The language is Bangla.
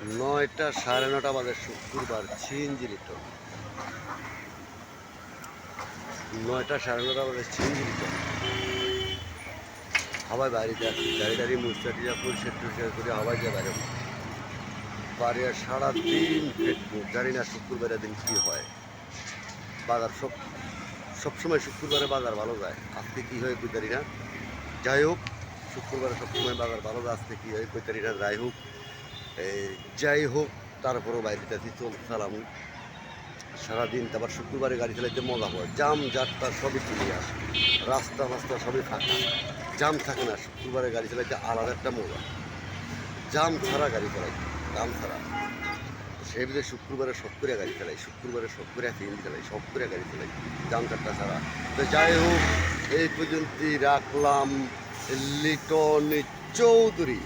৯টা ৯:৩০ বাজে শুক্রবার সিএনজি রিটার্ন। ৯টা ৯:৩০ বাজে সিএনজি রিটার্ন। হাওয়ায় বাড়িতে আসি, গাড়ি টাড়ি মুস্তাটিয়া পরিষ্কার টরিষ্কার করে হাওয়ায় দিয়ে বাইরে বাড়ি আর সারাদিন ফেটবো। জানি না শুক্রবারের দিন কী হয়। বাজার সবসময় শুক্রবারে বাজার ভালো যায়। আজকে কী হয় কই জানি না। যাই হোক, শুক্রবারে সবসময় বাজার ভালো যায়। আজকে কী হয় কই জানি না। যাই হোক, তারপরও বাইরে আছি চালাম সারাদিন। তারপর শুক্রবারে গাড়ি চালাইতে মজা হয়। জাম জাটটা সবই ক্লিয়ার, রাস্তা মাস্তা সবই ফাঁকা, জাম থাকে না। শুক্রবারে গাড়ি চালাইতে আলাদা একটা মজা। জাম ছাড়া গাড়ি চালাই, জাম ছাড়া। সেই ভিতরে শুক্রবারে শখ করে গাড়ি চালাই, শুক্রবারে শখ করে সিএনজি চালাই, শখ করে গাড়ি চালাই, জাম চারটা ছাড়া। তো যাই হোক, এই পর্যন্তই রাখলাম। লিটন চৌধুরী।